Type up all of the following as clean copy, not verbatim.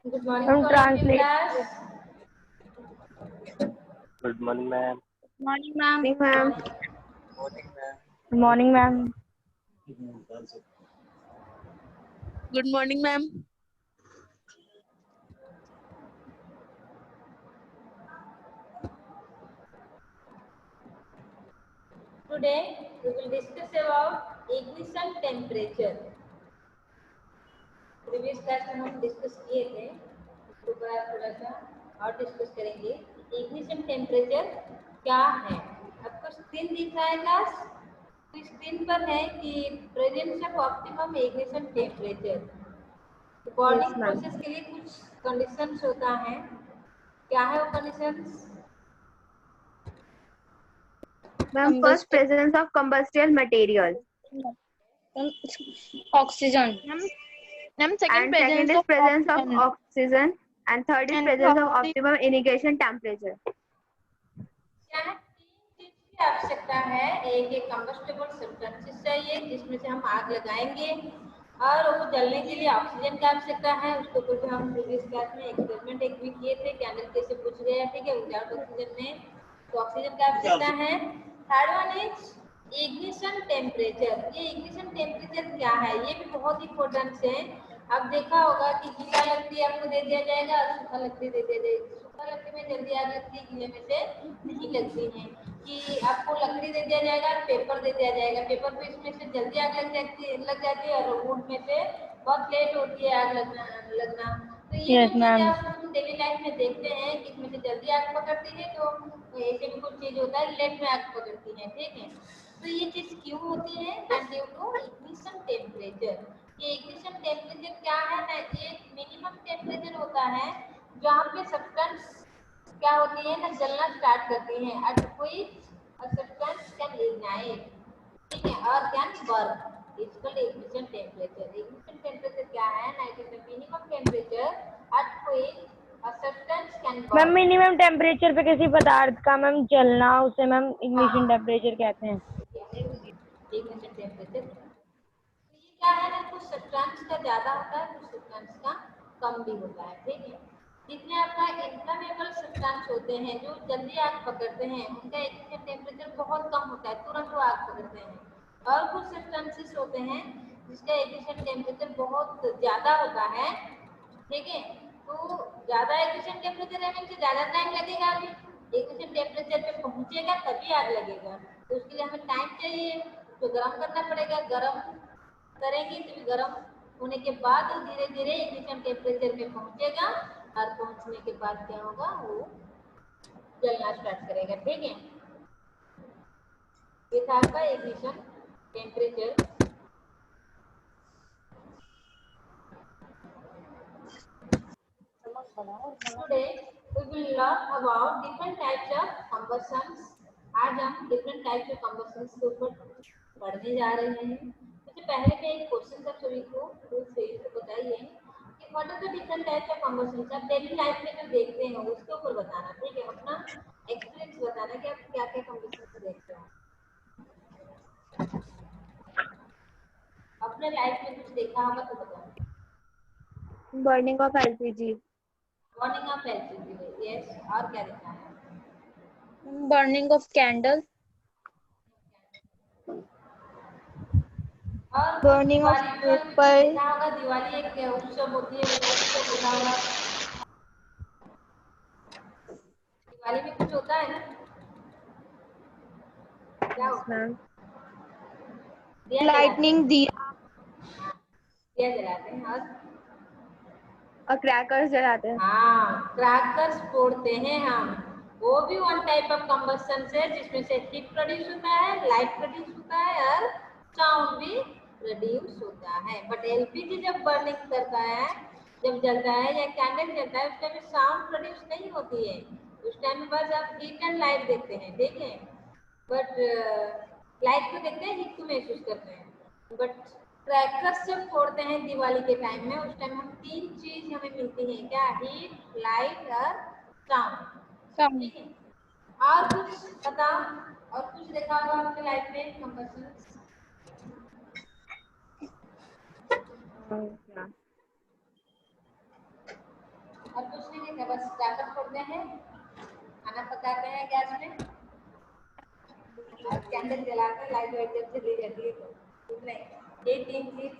Good morning हम to all of you translate class. Good morning, ma'am. Morning, ma'am. Ma'am. Morning, ma'am. Morning ma'am. Good morning, ma'am. Today we will discuss about ignition temperature. Previous class में हम discuss किए थे, इसके ऊपर आज थोड़ा सा और डिस्कस करेंगे। इग्निशन टेम्परेचर क्या है? आपको स्क्रीन दिख रहा है क्लास? तो स्क्रीन पर है कि presence of optimum ignition temperature. Burning process के लिए कुछ कंडीशंस होता है। क्या है वो conditions? Ma'am, first presence of combustible material Oxygen. Ma'am, second and second presence is of presence of oxygen. oxygen and third is And presence of third is- optimum ignition temperature. क्या है? तीन चीज की आवश्यकता है। एक कंबस्टेबल सब्सटेंसेस चाहिए जिसमें से हम आग लगाएंगे और वो जलने के लिए ऑक्सीजन की आवश्यकता है। उसके ऊपर भी हम प्रीवियस क्लास में एक्सपेरिमेंट एक भी किए थे, कैंडल कैसे पूछ गया ठीक है, विदाउट ऑक्सीजन में तो ऑक्सीजन की आवश्यकता है। Third one is ignition temperature. ये इग्निशन टेम्परेचर क्या है ये भी बहुत इंपॉर्टेंट है। आप देखा होगा कि गीला लकड़ी आपको दे दिया जाएगा और सूखा लकड़ी दे दिया जाएगा। सूखा लकड़ी में जल्दी आग लगती है, गीले में से नहीं लगती है। कि आपको लकड़ी दे दिया जाएगा और पेपर दे दिया जाएगा, पेपर पे इसमें से जल्दी आग लग जाती है और वुड में से बहुत लेट होती है आग लगना। तो ये Yes, जो चीज ma'am. आप डेली लाइफ में देखते हैं कि इसमें से जल्दी आग पकड़ती है, तो ऐसे भी कुछ चीज होता है लेट में आग पकड़ती है, ठीक है। तो ये चीज क्यों होती है? And due to ignition temperature. ये इग्निशन टेम्परेचर क्या है ना, एक मिनिमम टेम्परेचर होता है जहाँ पे सब्सटेंस क्या होती है ना जलना स्टार्ट करती है। At which a substance can ignite, ठीक है, और can burn. It's called ignition temperature. Ignition temperature क्या है ना, it is the minimum temperature at which a substance can ma'am, burn. Minimum temperature पे किसी पदार्थ का मैम जलना उसे मैम इग्निशन टेम्परेचर कहते हैं। इग्निशन टेम्परेचर ये क्या है ना, कुछ सब्सटेंस का ज्यादा होता है, कुछ सब्सटेंस का कम भी होता है, ठीक है। जितने आपका इन्फ्लेमेबल सब्सटेंस होते हैं जो जल्दी आग पकड़ते हैं उनका इग्निशन टेम्परेचर बहुत कम होता है, तुरंत वो आग पकड़ते हैं। और कुछ सब्सटेंसेस होते हैं जिसका इग्निशन टेम्परेचर बहुत ज्यादा होता है, ठीक है। तो ज्यादा इग्निशन टेम्परेचर है से ज्यादा टाइम लगेगा, अभी इग्निशन टेम्परेचर पे पहुंचेगा तभी आग लगेगा। तो उसके लिए हमें टाइम चाहिए, तो गर्म करना पड़ेगा। गर्म करेंगे तो गर्म होने के बाद धीरे धीरे इग्निशन टेम्परेचर पे पहुंचेगा और पहुंचने के बाद क्या होगा, वो जलना स्टार्ट करेगा, ठीक है। ये था आपका ignition temperature. Today we will learn about different types of combustions. आज हम different types of combustions के ऊपर पढ़ने जा रहे हैं। सबसे पहले मैं एक क्वेश्चन था सभी को, तो बताइए कि what are the different types of combustions। आप डेली लाइफ में जो देखते हैं उसके ऊपर बताना, ठीक है। अपना एक्सपीरियंस बताना कि आप क्या क्या combustions देखते हो, अपने लाइफ में कुछ देखा होगा तो बताना। Burning of LPG. Burning of LPG, yes. और क्या देखा है? Burning of candle. और Burning of दिवाली पर paper. देखा होगा, दिवाली एक उत्सव होती है, उत्सव देखा होगा। दिवाली में कुछ होता है ना, क्या होता है? मैम, दिया जलाते Lightning हैं, दिया. दिया जलाते हैं और क्रैकर्स जलाते हैं। हाँ, क्रैकर्स फोड़ते हैं हम। वो भी वन टाइप ऑफ कंबस्शन है जिसमें से हीट प्रोड्यूस होता है, लाइट प्रोड्यूस होता है और साउंड भी प्रोड्यूस होता है। बट एलपीजी जब बर्निंग करता है, जब जलता है या कैंडल जलता है, उस टाइम में साउंड प्रोड्यूस नहीं होती है। उस टाइम में बस आप हीट एंड लाइट देखते हैं, ठीक है। बट लाइट को देखते हैं, हीट को महसूस करते हैं। बट क्रैकर्स जब फोड़ते हैं दिवाली के टाइम में, उस टाइम हम तीन चीज हमें मिलती है, क्या? हीट, लाइट और साउंड, ठीक है। और कुछ बताओ, और कुछ देखा होगा आपके लाइफ में कंबशन? उसके बाद स्टार्टअप करते हैं, खाना पकाते हैं गैस में और कैंडल जलाकर लाइट वाइट जब चली जाती है तो ठीक नहीं, ये 3 चीज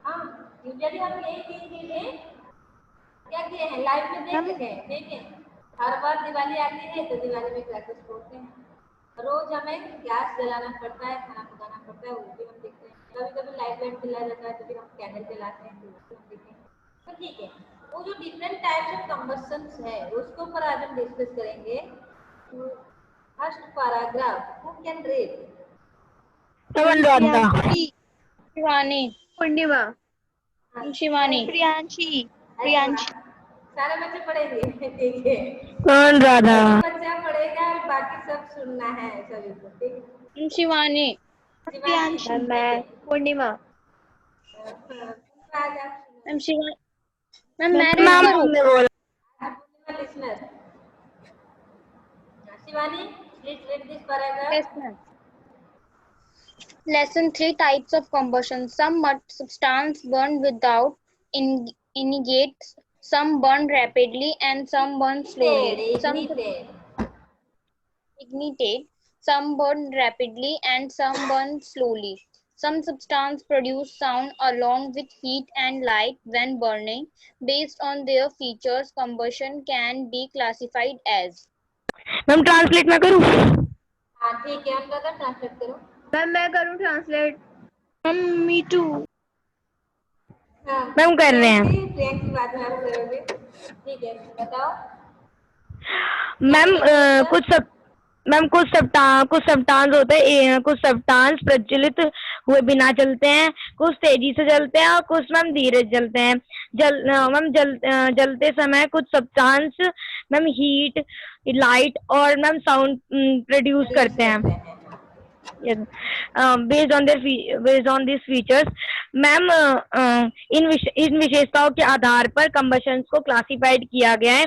हाँ यूजुअली हम यही 3 चीजें क्या किए हैं लाइफ में देख रखे हैं। ठीक है, हर बार दिवाली आती है तो दिवाली में क्रैकर्स फोड़ते हैं, रोज हमें गैस जलाना पड़ता है, खाना पकाना पड़ता है, वो भी हम देखते हैं। कभी कभी लाइट वाइट जला जाता है तो फिर हम कैंडल जलाते हैं तो वो भी हम देखते हैं। तो ठीक है, वो जो डिफरेंट टाइप्स ऑफ कंबस्टन्स है उसके ऊपर आज हम डिस्कस करेंगे। First paragraph, who can read? Anuradha. Shivani, Purnima, Shivani, Priyanshi, सारे बच्चे पढ़ेंगे ठीक है, अनुराधा। बच्चा पढ़ेगा और बाकी सब सुनना है सभी को। ठीक है, शिवानी, शिवानी, मैं पूर्णिमा। आज आप मैम शिवानी, मैम मैं रीड मैम करूँ? ने बोला। listener. Shivani, please read this paragraph. Yes, ma'am. Lesson 3, types of combustion. Some mud substance burn without ignites, some burn rapidly and some burn slowly. Some ignited, some burn rapidly and some burn slowly. Some substance produce sound along with heat and light when burning. Based on their features, combustion can be classified as. Ma'am translate मैं करूँ? हाँ ठीक है, उनका कर translate करो। Ma'am मैं करूँ ट्रांसलेट? Me too. हाँ मैम कर रहे हैं। प्रियंकी बाद में आप करोगे। ठीक है, बताओ। मैम कुछ सब्सटेंस होते हैं, कुछ सब्सटेंस प्रज्वलित हुए बिना जलते हैं, कुछ तेजी से जलते हैं और कुछ मैम धीरे जलते हैं। जलते समय कुछ सब्सटेंस मैम हीट, लाइट और मैम साउंड प्रोड्यूस करते हैं। based on these features, ma'am इन विशेषताओं के आधार पर कंबशंस को क्लासिफाइड किया गया है।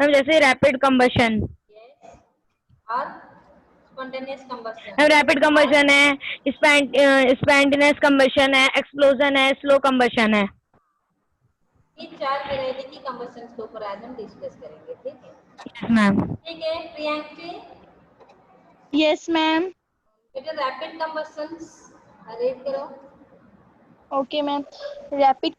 मैम जैसे रैपिड कंबशन और स्पॉन्टेनियस कंबशन। रैपिड कंबशन है, स्पॉन्टेनियस कंबशन है, एक्सप्लोजन है, स्लो कंबशन है। ये 4 वैरायटी की कंबशंस के ऊपर आज हम डिस्कस करेंगे। ठीक है, यस मैम। ठीक है प्रियंकी, Yes, ma'am. बेटा रैपिड कंबशंस रीड करो। Okay, ma'am. Rapid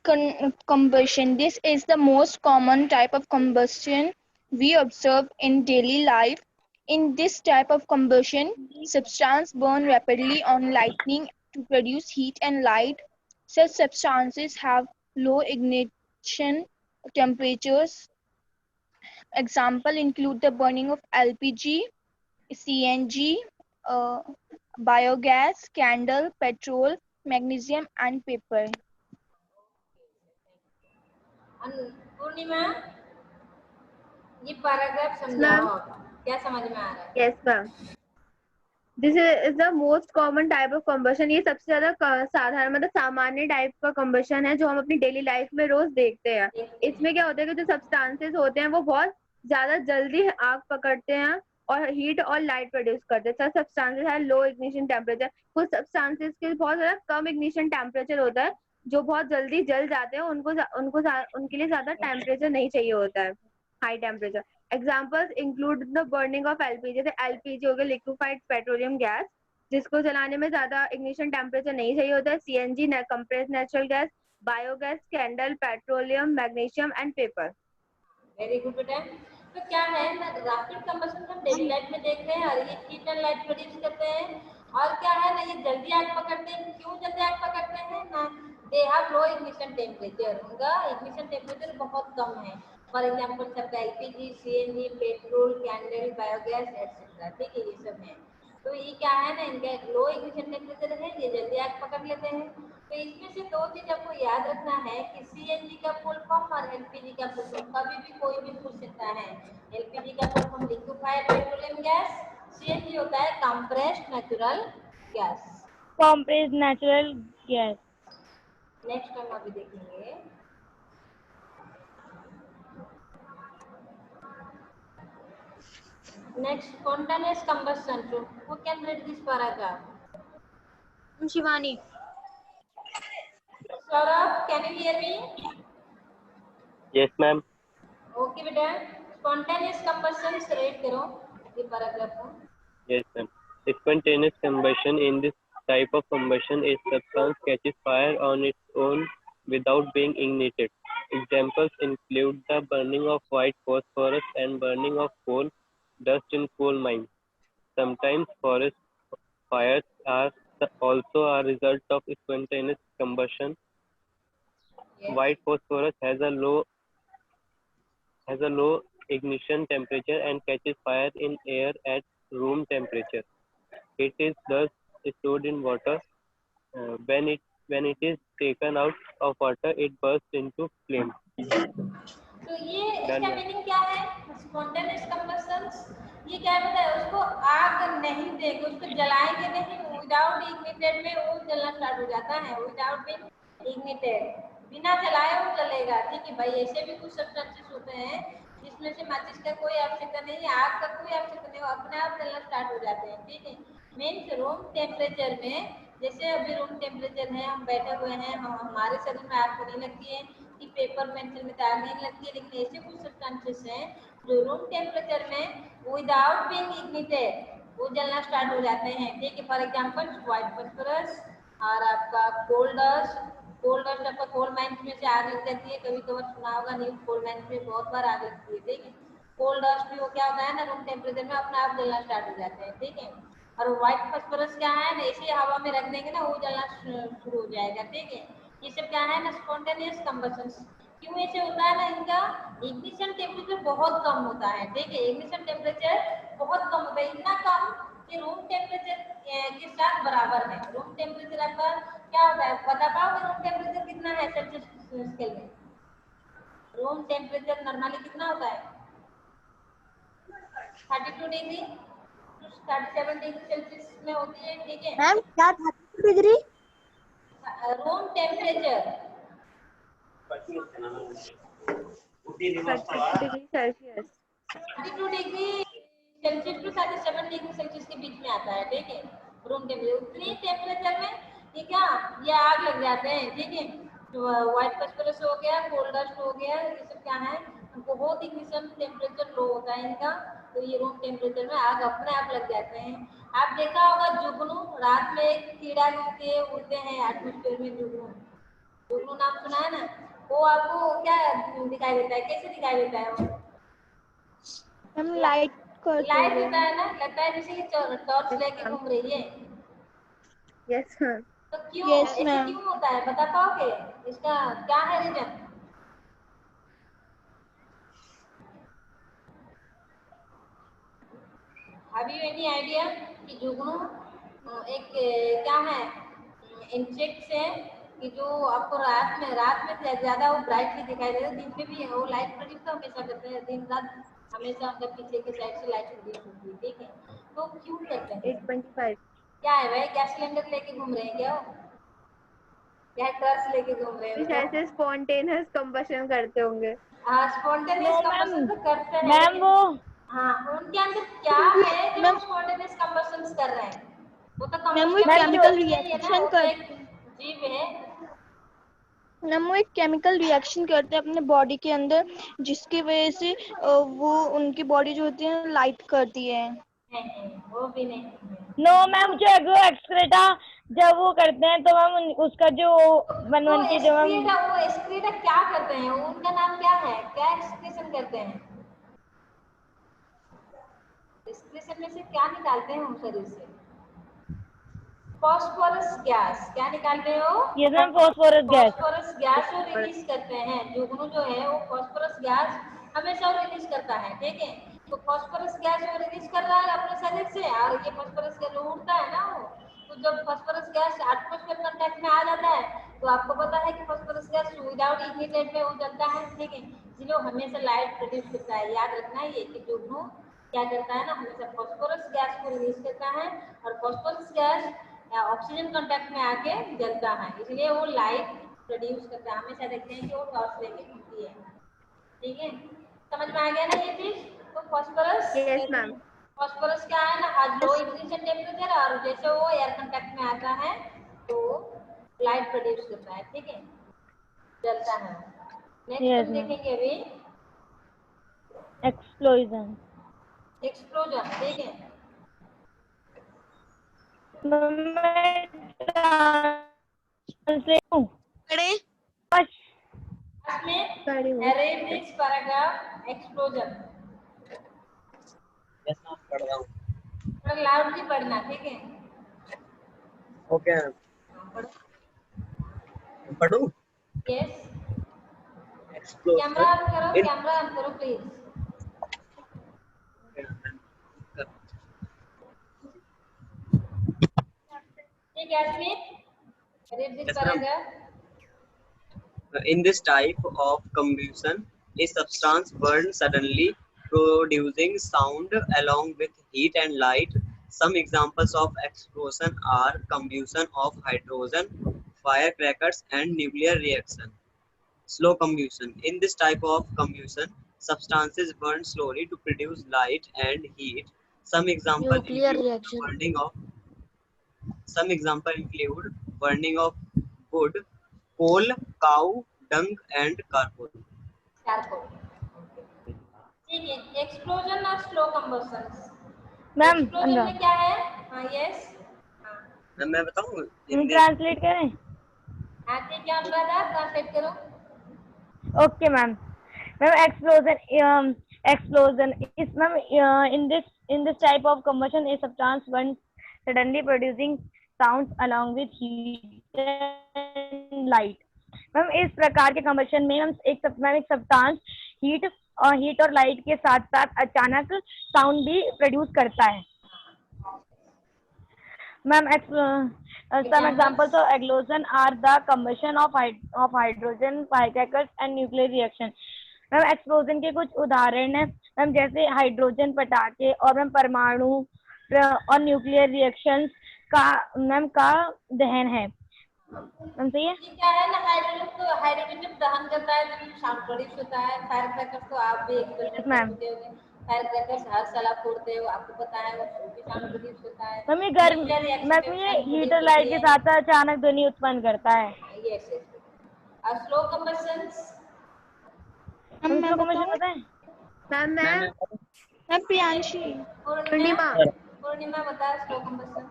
combustion. This is the most common type of combustion we observe in daily life. In this type of combustion, substances burn rapidly on lightning to produce heat and light. Such substances have low ignition temperatures. Example include the burning of LPG, CNG, biogas, candle, petrol, magnesium and paper. पूर्णिमा, ये paragraph समझाओ आप, क्या समझ में आ रहा है? Yes ma'am. This is the most common type of combustion. ये सबसे ज्यादा साधारण मतलब सामान्य टाइप का कंबशन है जो हम अपनी डेली लाइफ में रोज देखते हैं। इसमें क्या होता है कि जो सब्सटेंसेस होते हैं वो बहुत ज्यादा जल्दी आग पकड़ते हैं और हीट और लाइट प्रोड्यूस करते हैं। सब्सटेंसेस है लो इग्निशन टेम्परेचर, कुछ सब्सटेंसेस के बहुत ज्यादा कम इग्निशन टेम्परेचर होता है जो बहुत जल्दी जल जाते हैं, उनके लिए ज्यादा टेम्परेचर नहीं चाहिए होता है, high temperature. Examples include the burning of LPG, जैसे एलपीजी हो गया लिक्विफाइड पेट्रोलियम गैस, जिसको जलाने में ज्यादा इग्निशन टेम्परेचर नहीं चाहिए होता है। CNG compressed natural gas, biogas, candle, petroleum, magnesium and paper. Very good बेटा। तो क्या है ना, रैपिड कंबशन हम डेली लाइफ में देख रहे हैं और ये हीट एंड लाइट प्रोड्यूस करते हैं। और क्या है ना, ये जल्दी आग पकड़ते हैं। क्यों जल्दी आग पकड़ते हैं ना, they have low ignition temperature, उनका इग्निशन टेम्परेचर बहुत कम है। फॉर एग्जाम्पल सबका LPG, CNG, petrol, candle, biogas etcetera. ठीक है, ये सब है। तो ये क्या है ना, इनका एक लो इग्निशन टेम्परेचर है, ये जल्दी आग पकड़ लेते हैं। तो इसमें से 2 चीज आपको याद रखना है कि सीएनजी का फुल फॉर्म और एलपीजी का फुल फॉर्म। कभी भी कोई भी पूछ सकता है। एलपीजी का full form liquefied petroleum gas, CNG होता है compressed natural gas. Compressed natural gas. Next हम अभी देखेंगे। Next spontaneous combustion. So who can read this paragraph? Shivani. Saurabh, can you hear me? Yes, ma'am. Okay बेटा, spontaneous combustion rate करो ये paragraph को। Yes, ma'am. Spontaneous combustion. In this type of combustion, a substance catches fire on its own without being ignited. Examples include the burning of white phosphorus and burning of coal dust in coal mines. Sometimes forest fires are also a result of spontaneous combustion. Yes. White phosphorus has a low ignition temperature and catches fire in air at room temperature. It is thus stored in water. When it is taken out of water, it bursts into flame. तो ये Done, इसका ma'am. Meaning क्या है? Spontaneous combustion ये क्या होता है? उसको आग नहीं देंगे, उसको जलाएंगे नहीं, विदाउट इग्निटेड में वो जलना स्टार्ट हो जाता है। विदाउट बीइंग इग्निटेड, बिना जलाए वो जलेगा। ठीक है भाई, ऐसे भी कुछ सब्सटेंसेस होते हैं जिसमें से माचिस का कोई आवश्यकता नहीं है, आग का कोई आवश्यकता नहीं, वो अपने आप जलना स्टार्ट हो जाते हैं। ठीक है, मीन्स रूम टेम्परेचर में, जैसे अभी रूम टेम्परेचर है, हम बैठे हुए हैं, हमारे शरीर में आग नहीं लगती है कि पेपर पेंसिल में आग नहीं लगती है, लेकिन ऐसे कुछ सब्सटेंसेस हैं जो रूम टेम्परेचर में विदाउट बीइंग इग्निटेड वो जलना स्टार्ट हो जाते हैं। ठीक है, फॉर एग्जांपल व्हाइट फास्फोरस और आपका कोल डस्ट आपका कोल माइंस में से आग लग जाती है। कभी कभार सुना होगा न्यूज़, कोल माइंस में बहुत बार आग लगती है। ठीक है, कोल डस्ट भी वो क्या होता है ना, रूम टेम्परेचर में अपने आप जलना स्टार्ट हो जाते हैं। ठीक है, और व्हाइट फास्फोरस क्या है ना, ऐसे हवा में रख देंगे ना वो जलना शुरू हो जाएगा। ठीक है, ये सब क्या है ना, स्पॉन्टेनियस कंबशन। क्यों ऐसे होता है ना, इनका इग्निशन टेम्परेचर बहुत कम होता है। ठीक है, इग्निशन टेम्परेचर बहुत कम होता है, इतना कम कि रूम टेम्परेचर के साथ बराबर है। रूम टेम्परेचर आपका क्या होता है, बता पाओगे रूम टेम्परेचर कितना है सेल्सियस स्केल में? रूम टेम्परेचर नॉर्मली कितना होता है? 32 डिग्री 37 डिग्री सेल्सियस में होती है। ठीक है मैम क्या 32 degree? Room temperature 32 degree Celsius. 32 degree Celsius to 37 degree Celsius के बीच में आता है। ठीक है, रूम टेम्परेचर उतनी टेम्परेचर में ठीक है ये आग लग जाते हैं। ठीक है, व्हाइट फास्फोरस हो गया, कोल डस्ट हो गया, ये सब क्या है, बहुत इग्निशन टेम्परेचर लो होता है इनका, तो ये रूम टेम्परेचर में आग अपने आप लग जाते हैं। आप देखा होगा जुगनू, रात में एक कीड़ा के उड़ते हैं एटमोस्फेयर में, जुगनू नाम सुना है ना? वो आपको क्या दिखाई देता है, कैसे दिखाई देता है वो? हम लाइट करते लाइट हुए। देता है ना, लगता है जैसे कि टॉर्च लेके घूम रही है। Yes ma'am. तो क्यों Yes, ऐसे ma'am. क्यों होता है, बता पाओगे इसका क्या है reason? Have you any idea कि जुगनू एक क्या है, इंसेक्ट्स है कि जो आपको रात में ज्यादा वो ब्राइटली दिखाई देता है, दिन में भी वो लाइट प्रोड्यूस तो हमेशा करते हैं, दिन रात हमेशा उनका पीछे के साइड से लाइट प्रोड्यूस होती है। ठीक है, तो क्यों करते हैं? 825। क्या है भाई, गैस सिलेंडर लेके घूम रहे हैं क्या वो, क्या टॉर्च लेके घूम रहे हैं? कुछ ऐसे स्पॉन्टेनियस कंबशन करते होंगे। हाँ, स्पॉन्टेनियस No, कंबशन ma'am. तो करते हैं, मैम लेकिन वो हाँ उनके अंदर क्या है जो मैम स्पॉन्टेनियस कंबशन कर रहे हैं? वो तो मैम वो कंबशन मैम जो केमिकल नहीं है ना, रिएक्शन वो तो कर एक जीव है। मैम वो एक केमिकल रिएक्शन करते हैं अपने बॉडी के अंदर, जिसकी वजह से वो उनकी बॉडी जो होती है लाइट करती है। नहीं, वो भी नहीं है। नो मैम, जो एग्रो एक्सक्रेटा जब वो करते हैं तो मैम उसका जो वो वन की जो मैम एक्सक्रीटा क्या करते हैं, उनका नाम क्या है, क्या एक्सक्रीशन करते हैं? एक्सक्रीशन में से क्या निकालते हैं हम शरीर से? Phosphorus gas. क्या निकालते हो? ये ma'am phosphorus gas. Phosphorus gas वो रिलीज करते हैं। जुगनू जो है वो फॉस्फोरस गैस हमेशा वो रिलीज करता है। ठीक है, तो फॉस्फोरस गैस वो रिलीज कर रहा है अपने शरीर से, और ये फॉस्फोरस गैस उड़ता है ना वो, तो जब फॉस्फोरस गैस एटमॉस्फेयर कांटेक्ट में आ जाता है तो आपको पता है कि फॉस्फोरस गैस विदाउट इग्निटेड में वो जलता है। ठीक है, इसलिए हमेशा लाइट प्रोड्यूस करता है। याद रखना ये कि जुगनू क्या करता है ना, हमेशा फॉस्फोरस गैस को रिलीज करता है, और फॉस्फोरस गैस ऑक्सीजन कांटेक्ट में आके जलता है, इसलिए वो लाइट प्रोड्यूस करता है। हमेशा देखते हैं कि वो टॉर्च लेके घूमती है। ठीक है, समझ में आ गया ना ये चीज? तो फॉस्फोरस यस मैम। फॉस्फोरस क्या है ना, आज लो इग्निशन टेम्परेचर, और जैसे वो एयर कांटेक्ट में आता है तो लाइट प्रोड्यूस करता है। ठीक है, जलता है। नेक्स्ट Yes, हम ma'am. देखेंगे अभी एक्सप्लोजन। एक्सप्लोजन, ठीक है। मैं ट्रांसलेट हूँ। में पढ़ी हूँ। arrange this paragraph explosion। Yes ma'am पढ़ रहा हूँ। थोड़ा लाउडली पढ़ना, ठीक है। ओके पढ़ो। पढ़ूँ। यस, कैमरा एक्सप्लोजन ऑन करो, इन कैमरा ऑन करो प्लीज। ठीक है Smith, read this Yes, ma'am. paragraph। In this type of combustion, a substance burns suddenly, producing sound along with heat and light. Some examples of explosion are combustion of hydrogen, firecrackers, and nuclear reaction. Slow combustion. In this type of combustion, substances burn slowly to produce light and heat. Some example Nuclear include reaction. burning of wood, coal, cow dung, and charcoal. Charcoal, ठीक है। Explosion और slow combustion. Ma'am explosion में क्या है? हाँ yes, हाँ मैं बताऊं हिंदी। ट्रांसलेट करें? हाँ ठीक है, अनुराधा ट्रांसलेट करो। Okay ma'am. Ma'am explosion is ma'am in this type of combustion a substance burns suddenly producing sounds along with heat and light। Ma'am इस प्रकार के कम्बशन में हम एक सब्सटेंस हीट और लाइट के साथ साथ अचानक साउंड भी प्रोड्यूस करता है। Ma'am some examples of explosion are the combustion of hydrogen, firecrackers and nuclear reaction। Ma'am explosion के कुछ उदाहरण हैं मैम, जैसे हाइड्रोजन पटाखे और मैम परमाणु और न्यूक्लियर रिएक्शंस का दहन है। मैम सही है? ये क्या है ना, हाइड्रोजन जब दहन करता है तो साउंड प्रोड्यूस होता है। फायर क्रैकर तो आप भी एक्सपेरिमेंट मैम। करते होंगे। फायर क्रैकर्स हर साल आप फोड़ते हो, आपको पता है, वो भी साउंड प्रोड्यूस होता है। मैम ये न्यूक्लियर रिएक्शन मैम में ये sound हीट produce और लाइट होती के है। साथ अचानक ध्वनि उत्पन्न करता है। Yes yes. और स्लो कंबशंस, मैम मैं इसको कमीशन बताऊं? पता है? मैम मैं मैं प्रियांशी। पूर्णिमा, पूर्णिमा। पूर्णिमा बता स्लो कंबशंस।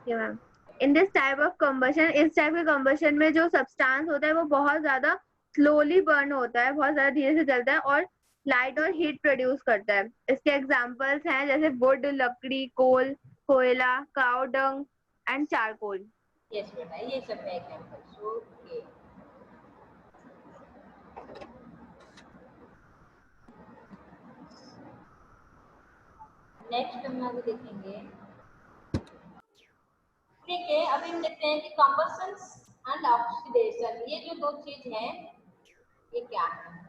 ये ma'am in this type of combustion, इस टाइप के कम्बशन में जो सब्सटेंस होता है वो बहुत ज्यादा स्लोली बर्न होता है, बहुत ज्यादा धीरे से जलता है और लाइट और हीट प्रोड्यूस करता है। इसके एग्जांपल्स हैं जैसे वुड, लकड़ी, कोल, कोयला, cow dung and charcoal. Yes बेटा, ये सब है एग्जांपल्स। ओके, नेक्स्ट हम अभी देखेंगे। ठीक है, अभी हम देखते हैं कि कंबशंस एंड ऑक्सीडेशन, ये जो दो चीज हैं ये क्या है।